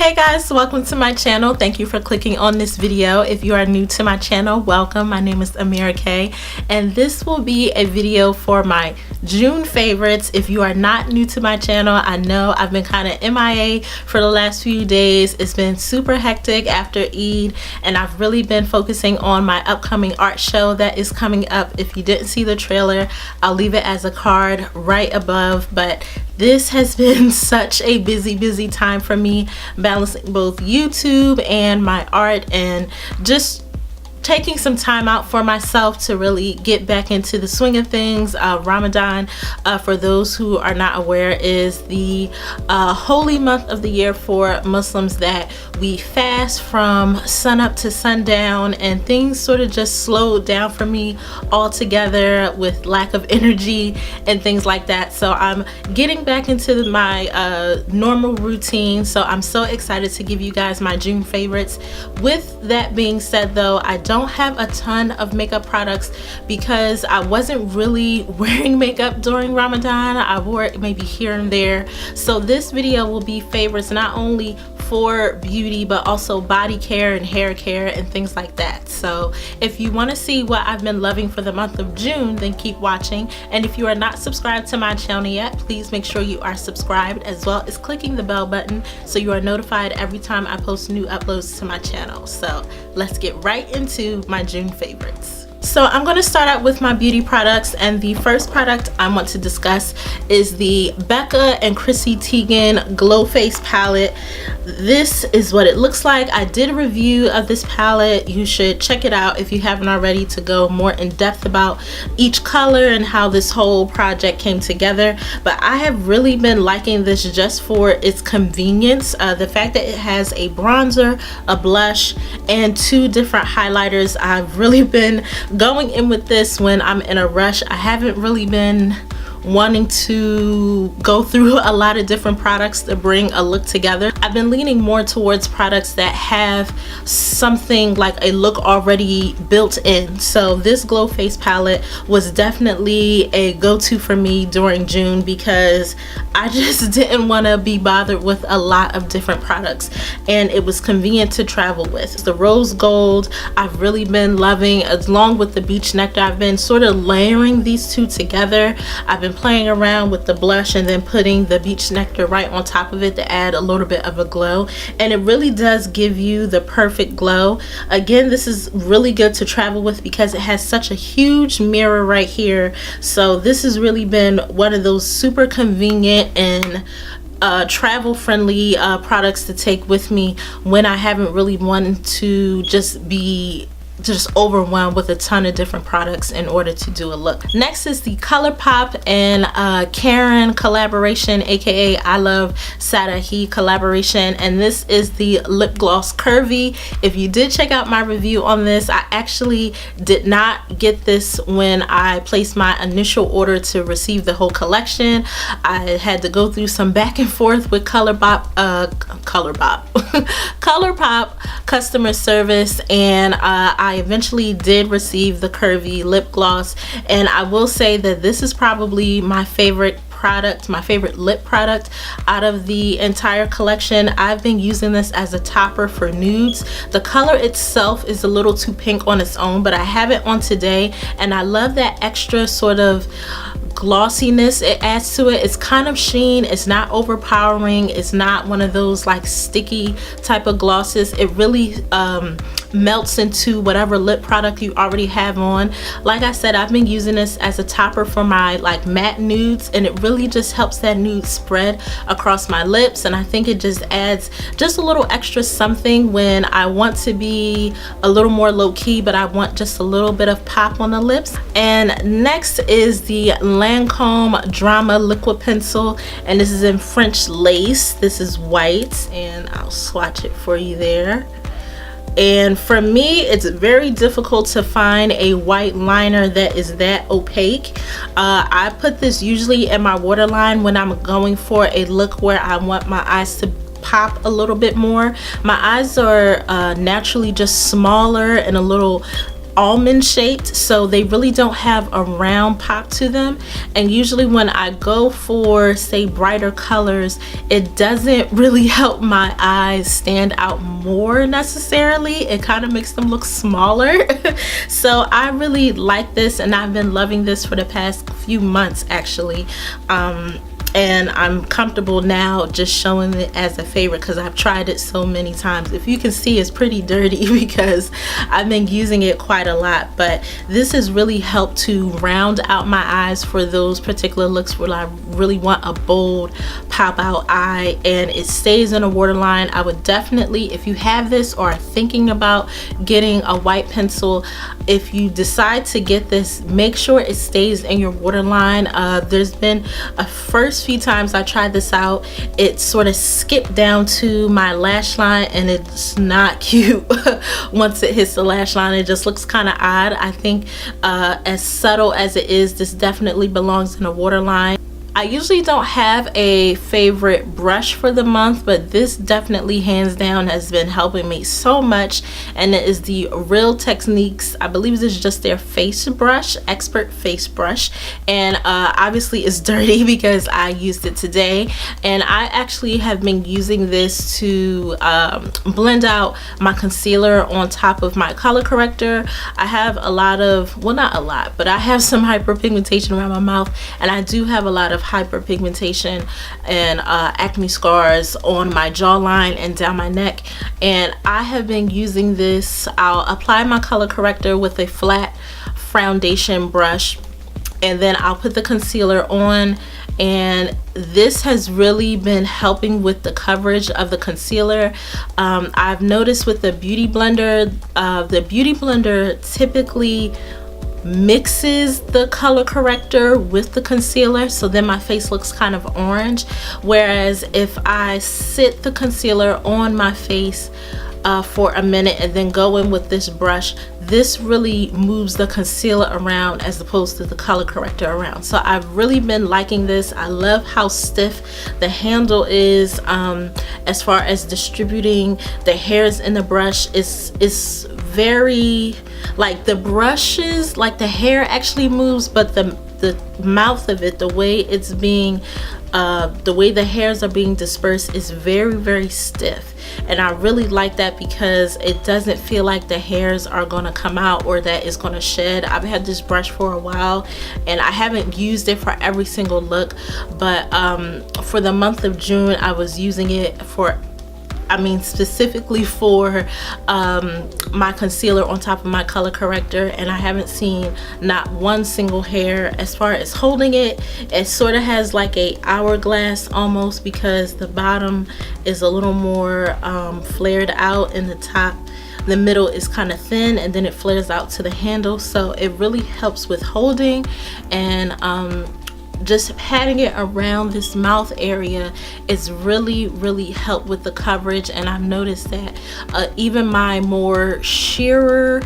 Hey guys, welcome to my channel. Thank you for clicking on this video. If you are new to my channel, welcome. My name is Ameerah, and this will be a video for my June favorites. If you are not new to my channel, I know I've been kind of MIA for the last few days. It's been super hectic after Eid, and I've really been focusing on my upcoming art show that is coming up. If you didn't see the trailer, I'll leave it as a card right above. But this has been such a busy time for me, balancing both YouTube and my art, and just taking some time out for myself to really get back into the swing of things. Ramadan, for those who are not aware, is the holy month of the year for Muslims that we fast from sunup to sundown, and things sort of just slowed down for me altogether with lack of energy and things like that. So I'm getting back into my normal routine, so I'm so excited to give you guys my June favorites. With that being said though, I don't have a ton of makeup products because I wasn't really wearing makeup during Ramadan. I wore it maybe here and there. So this video will be favorites not only for beauty but also body care and hair care and things like that. So if you want to see what I've been loving for the month of June, then keep watching. And if you are not subscribed to my channel yet, please make sure you are subscribed, as well as clicking the bell button so you are notified every time I post new uploads to my channel. So let's get right into my June favorites. So I'm going to start out with my beauty products, and the first product I want to discuss is the BECCA and Chrissy Teigen Glow Face palette. This is what it looks like. I did a review of this palette. You should check it out if you haven't already, to go more in depth about each color and how this whole project came together. But I have really been liking this just for its convenience. The fact that it has a bronzer, a blush, and two different highlighters. I've really been going in with this when I'm in a rush. I haven't really been wanting to go through a lot of different products to bring a look together. I've been leaning more towards products that have something like a look already built in. So this Glow Face palette was definitely a go-to for me during June because I just didn't want to be bothered with a lot of different products, and it was convenient to travel with. The rose gold I've really been loving, along with the beach nectar. I've been sort of layering these two together. I've been playing around with the blush and then putting the beach nectar right on top of it to add a little bit of a glow, and it really does give you the perfect glow. Again, this is really good to travel with because it has such a huge mirror right here. So this has really been one of those super convenient and travel friendly products to take with me when I haven't really wanted to just be overwhelmed with a ton of different products in order to do a look. Next is the ColourPop and Karen collaboration, aka I Love Sarahii collaboration, and this is the lip gloss Curvy. If you did check out my review on this, I actually did not get this when I placed my initial order to receive the whole collection. I had to go through some back and forth with ColourPop customer service, and I eventually did receive the Curvy lip gloss, and I will say that this is probably my favorite product, my favorite lip product out of the entire collection. I've been using this as a topper for nudes. The color itself is a little too pink on its own, but I have it on today, and I love that extra sort of glossiness it adds to it. It's kind of sheen, it's not overpowering, it's not one of those like sticky type of glosses. It really melts into whatever lip product you already have on. Like I said, I've been using this as a topper for my like matte nudes, and it really just helps that nude spread across my lips, and I think it just adds just a little extra something when I want to be a little more low-key but I want just a little bit of pop on the lips. And next is the Lancome Drama liquid pencil, and this is in French lace. This is white, and I'll swatch it for you there. And for me, it's very difficult to find a white liner that is that opaque. I put this usually in my waterline when I'm going for a look where I want my eyes to pop a little bit more. My eyes are naturally just smaller and a little almond shaped, so they really don't have a round pop to them. And usually when I go for, say, brighter colors, it doesn't really help my eyes stand out more necessarily. It kind of makes them look smaller. So I really like this, and I've been loving this for the past few months actually. And I'm comfortable now just showing it as a favorite because I've tried it so many times. If you can see, it's pretty dirty because I've been using it quite a lot, but this has really helped to round out my eyes for those particular looks where I really want a bold pop out eye, and it stays in a waterline. I would definitely, if you have this or are thinking about getting a white pencil, if you decide to get this, make sure it stays in your waterline. There's been a first few times I tried this out, it sort of skipped down to my lash line, and it's not cute. Once it hits the lash line, it just looks kind of odd. I think as subtle as it is, this definitely belongs in a waterline. I usually don't have a favorite brush for the month, but this definitely hands down has been helping me so much, and it is the Real Techniques, I believe this is just their face brush, expert face brush, and obviously it's dirty because I used it today, and I actually have been using this to blend out my concealer on top of my color corrector. I have a lot of, well, not a lot, but I have some hyperpigmentation around my mouth, and I do have a lot of hyperpigmentation and acne scars on my jawline and down my neck, and I have been using this. I'll apply my color corrector with a flat foundation brush, and then I'll put the concealer on, and this has really been helping with the coverage of the concealer. I've noticed with the Beauty Blender typically mixes the color corrector with the concealer, so then my face looks kind of orange, whereas if I sit the concealer on my face for a minute and then go in with this brush, this really moves the concealer around as opposed to the color corrector around. So I've really been liking this. I love how stiff the handle is. As far as distributing the hairs in the brush, is very, like, the brushes, like the hair actually moves, but the mouth of it, the way it's being the way the hairs are being dispersed is very, very stiff, and I really like that because it doesn't feel like the hairs are going to come out or that it's going to shed. I've had this brush for a while and I haven't used it for every single look, but for the month of June I was using it for, specifically for my concealer on top of my color corrector, and I haven't seen not one single hair. As far as holding it, it sort of has like a hourglass almost, because the bottom is a little more flared out, and the top, the middle is kind of thin, and then it flares out to the handle, so it really helps with holding. And just patting it around this mouth area is really helped with the coverage. And I've noticed that even my more sheerer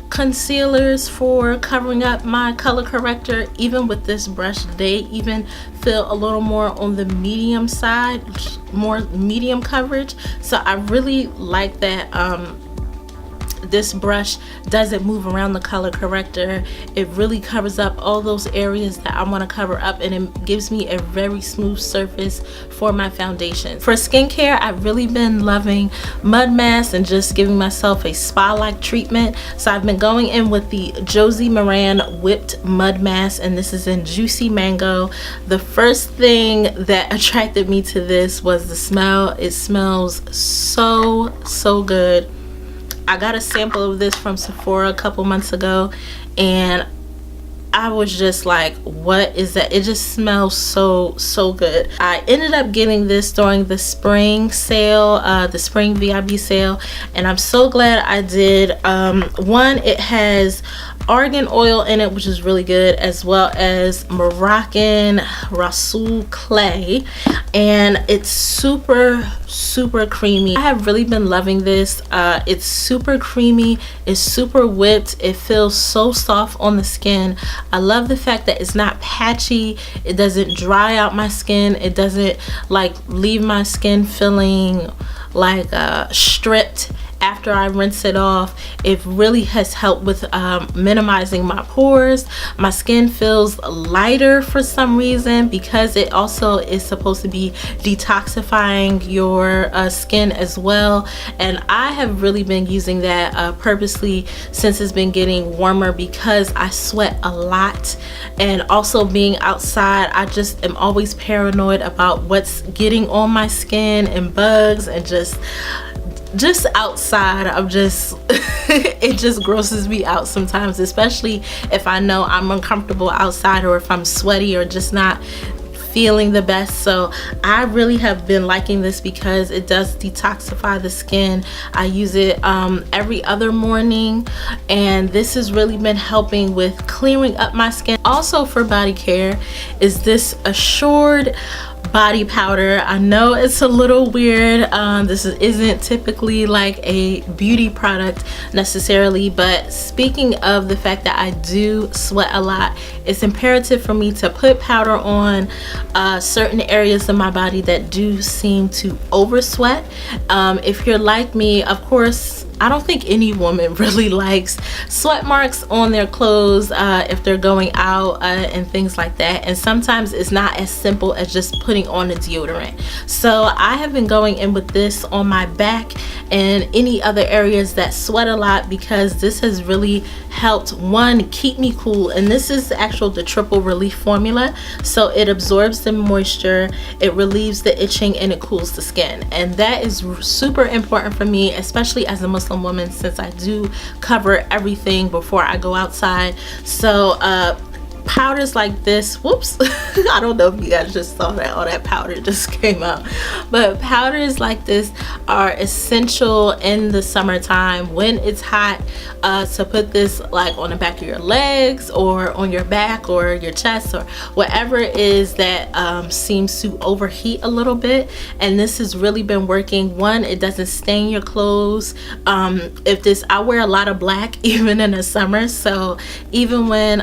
concealers for covering up my color corrector, even with this brush, they even feel a little more on the medium side, more medium coverage. So I really like that this brush doesn't move around the color corrector. It really covers up all those areas that I want to cover up, and it gives me a very smooth surface for my foundation. For skincare, I've really been loving mud masks and just giving myself a spa-like treatment. So I've been going in with the Josie Maran Whipped Mud Mask, and this is in Juicy Mango. The first thing that attracted me to this was the smell. It smells so good. I got a sample of this from Sephora a couple months ago, and I was just like, what is that? It just smells so good. I ended up getting this during the spring sale, the spring VIB sale, and I'm so glad I did. One, it has argan oil in it, which is really good, as well as Moroccan Rasoul clay, and it's super creamy. I have really been loving this. It's super creamy, it's super whipped, it feels so soft on the skin. I love the fact that it's not patchy, it doesn't dry out my skin, it doesn't like leave my skin feeling like stripped. after I rinse it off, it really has helped with minimizing my pores. My skin feels lighter for some reason, because it also is supposed to be detoxifying your skin as well. And I have really been using that purposely since it's been getting warmer, because I sweat a lot, and also being outside, I just am always paranoid about what's getting on my skin and bugs, and just outside, I'm just it just grosses me out sometimes, especially if I know I'm uncomfortable outside, or if I'm sweaty or just not feeling the best. So I really have been liking this because it does detoxify the skin. I use it every other morning, and this has really been helping with clearing up my skin. Also for Bodycare is this Assured body powder. I know it's a little weird. This isn't typically like a beauty product necessarily, but speaking of the fact that I do sweat a lot, it's imperative for me to put powder on certain areas of my body that do seem to over sweat. If you're like me, of course, I don't think any woman really likes sweat marks on their clothes if they're going out and things like that. And sometimes it's not as simple as just putting on a deodorant. So I have been going in with this on my back and any other areas that sweat a lot, because this has really helped, one, keep me cool. And this is the triple relief formula, so it absorbs the moisture, it relieves the itching, and it cools the skin. And that is super important for me, especially as a Muslim woman, since I do cover everything before I go outside. So powders like this, whoops, I don't know if you guys just saw that, all that powder just came out, but powders like this are essential in the summertime when it's hot, to put this like on the back of your legs or on your back or your chest or whatever it is that seems to overheat a little bit. And this has really been working. One, it doesn't stain your clothes. I wear a lot of black even in the summer, so even when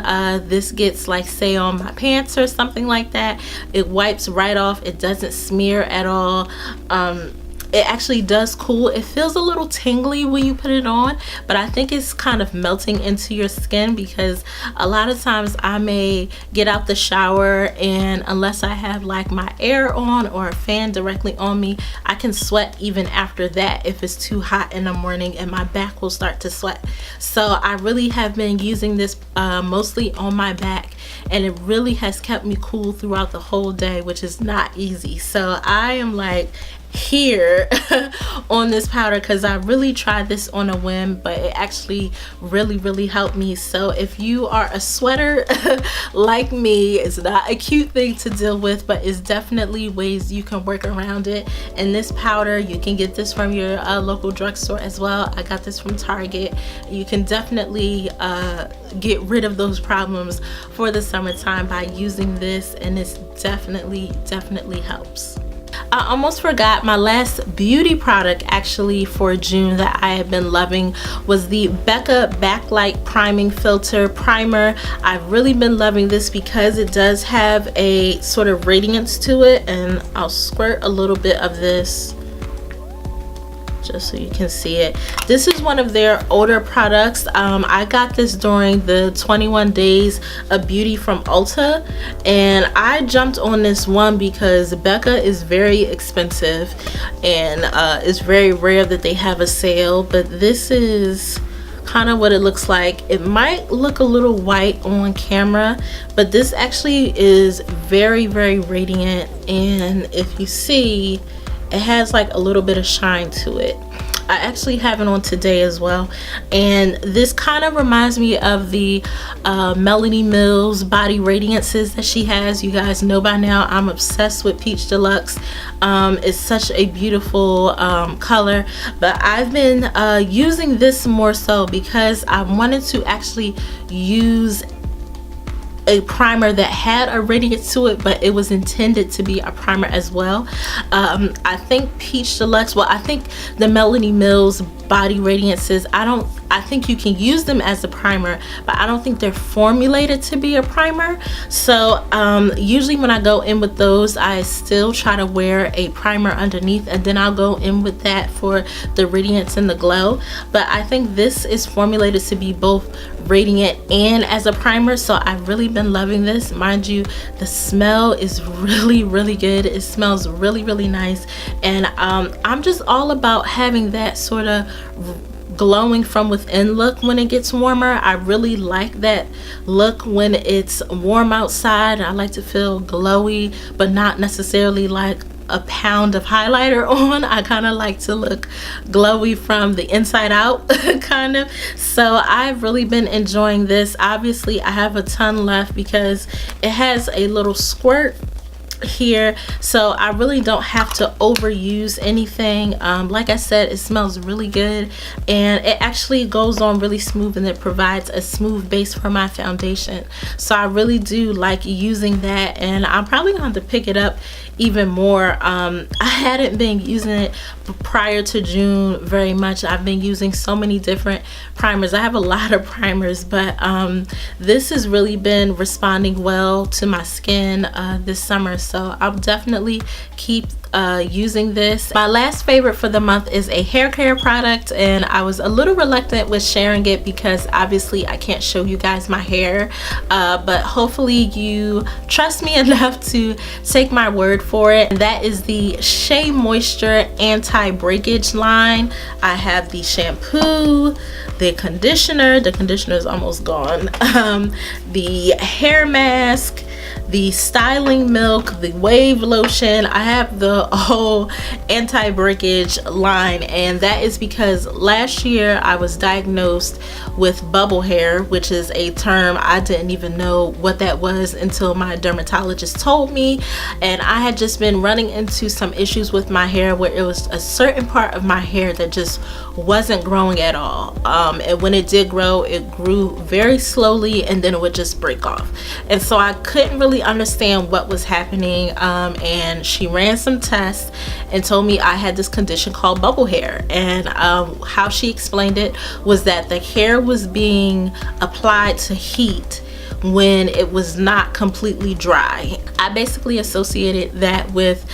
this gets like say on my pants or something like that, it wipes right off. It doesn't smear at all. It actually does cool. It feels a little tingly when you put it on, but I think it's kind of melting into your skin, because a lot of times I may get out the shower, and unless I have like my air on or a fan directly on me, I can sweat even after that if it's too hot in the morning, and my back will start to sweat. So I really have been using this mostly on my back, and it really has kept me cool throughout the whole day, which is not easy. So I am like here on this powder, because I really tried this on a whim, but it actually really helped me. So if you are a sweater like me, it's not a cute thing to deal with, but it's definitely ways you can work around it. And this powder, you can get this from your local drugstore as well. I got this from Target. You can definitely get rid of those problems for the summertime by using this, and it's definitely helps. I almost forgot, my last beauty product actually for June that I have been loving was the BECCA Backlight Priming Filter Primer. I've really been loving this because it does have a sort of radiance to it, and I'll squirt a little bit of this just so you can see it. This is one of their older products. I got this during the 21 days of beauty from Ulta, and I jumped on this one because BECCA is very expensive, and it's very rare that they have a sale. But this is kind of what it looks like. It might look a little white on camera, but this actually is very radiant, and if you see, it has like a little bit of shine to it. I actually have it on today as well, and this kind of reminds me of the Melanie Mills body radiances that she has. You guys know by now I'm obsessed with Peach Deluxe. It's such a beautiful color, but I've been using this more so because I wanted to actually use a primer that had a radiance to it, but it was intended to be a primer as well. I think Peach Deluxe, well, I think the Melanie Mills body radiances, I don't I think you can use them as a primer, but I don't think they're formulated to be a primer. So usually when I go in with those, I still try to wear a primer underneath, and then I'll go in with that for the radiance and the glow. But I think this is formulated to be both radiant and as a primer, so I've really been loving this. Mind you, the smell is really good. It smells really nice, and I'm just all about having that sort of glowing from within look when it gets warmer. I really like that look when it's warm outside. I like to feel glowy, but not necessarily like a pound of highlighter on. I kind of like to look glowy from the inside out kind of. So I've really been enjoying this. Obviously I have a ton left because it has a little squirt here, so I really don't have to overuse anything. Like I said, it smells really good, and it actually goes on really smooth, and it provides a smooth base for my foundation. So I really do like using that, and I'm probably going to pick it up even more. I hadn't been using it prior to June very much. I've been using so many different primers. I have a lot of primers, but this has really been responding well to my skin this summer, so I'll definitely keep using this. My last favorite for the month is a hair care product, and I was a little reluctant with sharing it because obviously I can't show you guys my hair, but hopefully you trust me enough to take my word for it. And that is the Shea Moisture anti-breakage line. I have the shampoo, the conditioner is almost gone, the hair mask, the styling milk, the wave lotion. I have the whole anti-breakage line, and that is because last year I was diagnosed with bubble hair, which is a term I didn't even know what that was until my dermatologist told me. And I had just been running into some issues with my hair where it was a certain part of my hair that just wasn't growing at all, and when it did grow, it grew very slowly, and then it would just break off. And so I couldn't really understand what was happening, and she ran some tests and told me I had this condition called bubble hair. And how she explained it was that the hair was being applied to heat when it was not completely dry. I basically associated that with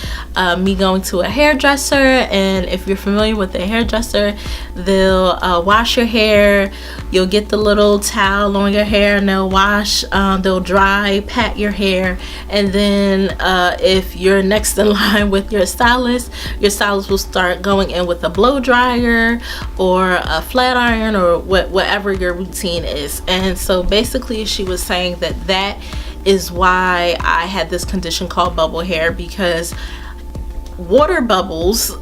me going to a hairdresser, and if you're familiar with a hairdresser, they'll wash your hair, you'll get the little towel on your hair, and they'll wash, they'll dry, pat your hair, and then if you're next in line with your stylist will start going in with a blow dryer or a flat iron or whatever your routine is. And so basically she was saying that is why I had this condition called bubble hair, because water bubbles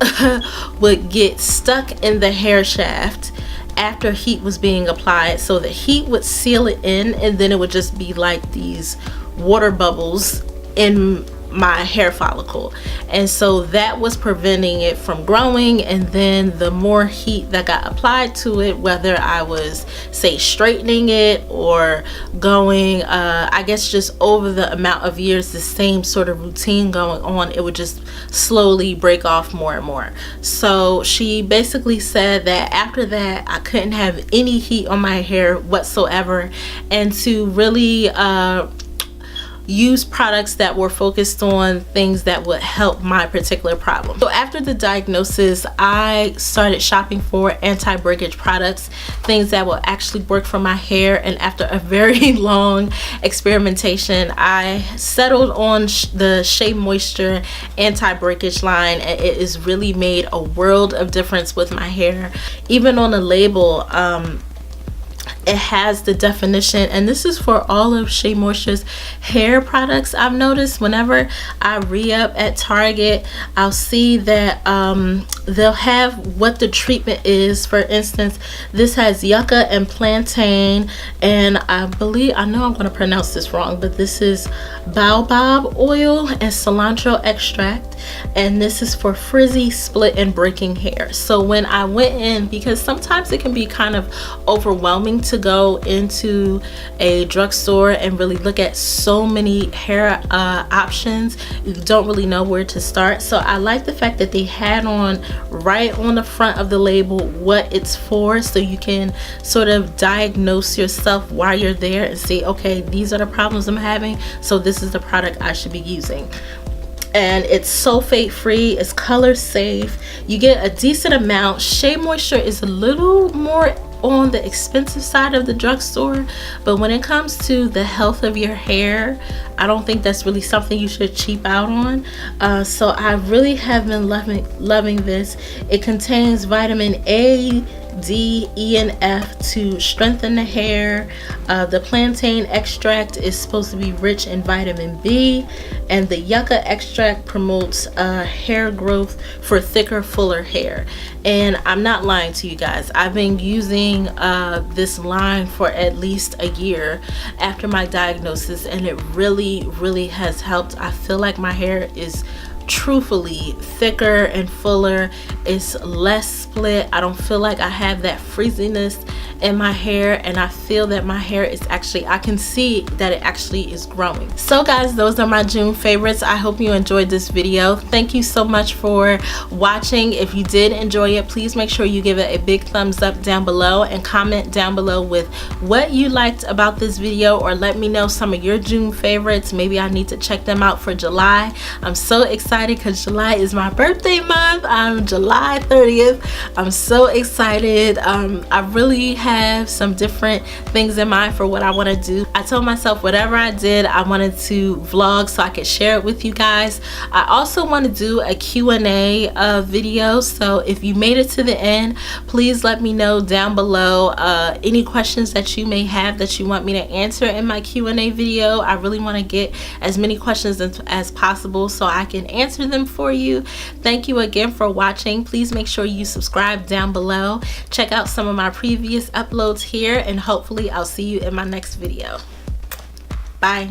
would get stuck in the hair shaft after heat was being applied. So the heat would seal it in, and then it would just be like these water bubbles in my hair follicle, and so that was preventing it from growing. And then the more heat that got applied to it, whether I was say straightening it or going I guess just over the amount of years, the same sort of routine going on, it would just slowly break off more and more. So she basically said that after that I couldn't have any heat on my hair whatsoever, and to really use products that were focused on things that would help my particular problem. So after the diagnosis, I started shopping for anti-breakage products, things that will actually work for my hair. And after a very long experimentation, I settled on the Shea Moisture anti-breakage line, and it has really made a world of difference with my hair. Even on the label, it has the definition, and this is for all of Shea Moisture's hair products. I've noticed whenever I re-up at Target, I'll see that they'll have what the treatment is. For instance, this has yucca and plantain, and I know I'm going to pronounce this wrong, but this is baobab oil and cilantro extract. and this is for frizzy, split, and breaking hair. So when I went in, because sometimes it can be kind of overwhelming to go into a drugstore and really look at so many hair options, you don't really know where to start. So I like the fact that they had on right on the front of the label what it's for, so you can sort of diagnose yourself while you're there and say, okay, these are the problems I'm having, so this is the product I should be using. And it's sulfate free, it's color safe, you get a decent amount. Shea Moisture is a little more on the expensive side of the drugstore, but when it comes to the health of your hair, I don't think that's really something you should cheap out on. So I really have been loving this. It contains vitamin A, D, E, and F to strengthen the hair. The plantain extract is supposed to be rich in vitamin B, and the yucca extract promotes hair growth for thicker, fuller hair. And I'm not lying to you guys, I've been using this line for at least a year after my diagnosis, and it really has helped. I feel like my hair is truthfully thicker and fuller. It's less split. I don't feel like I have that frizziness in my hair, and I feel that my hair is actually, I can see that it actually is growing. So guys, those are my June favorites. I hope you enjoyed this video. Thank you so much for watching. If you did enjoy it, please make sure you give it a big thumbs up down below and comment down below with what you liked about this video, or let me know some of your June favorites. Maybe I need to check them out for July. I'm so excited because July is my birthday month. I'm July 30th. I'm so excited. I really have some different things in mind for what I want to do. I told myself whatever I did, I wanted to vlog so I could share it with you guys. I also want to do a Q&A video, so if you made it to the end, please let me know down below any questions that you may have that you want me to answer in my Q&A video. I really want to get as many questions as possible so I can answer them for you. Thank you again for watching. Please make sure you subscribe down below. Check out some of my previous uploads here, and hopefully I'll see you in my next video. Bye.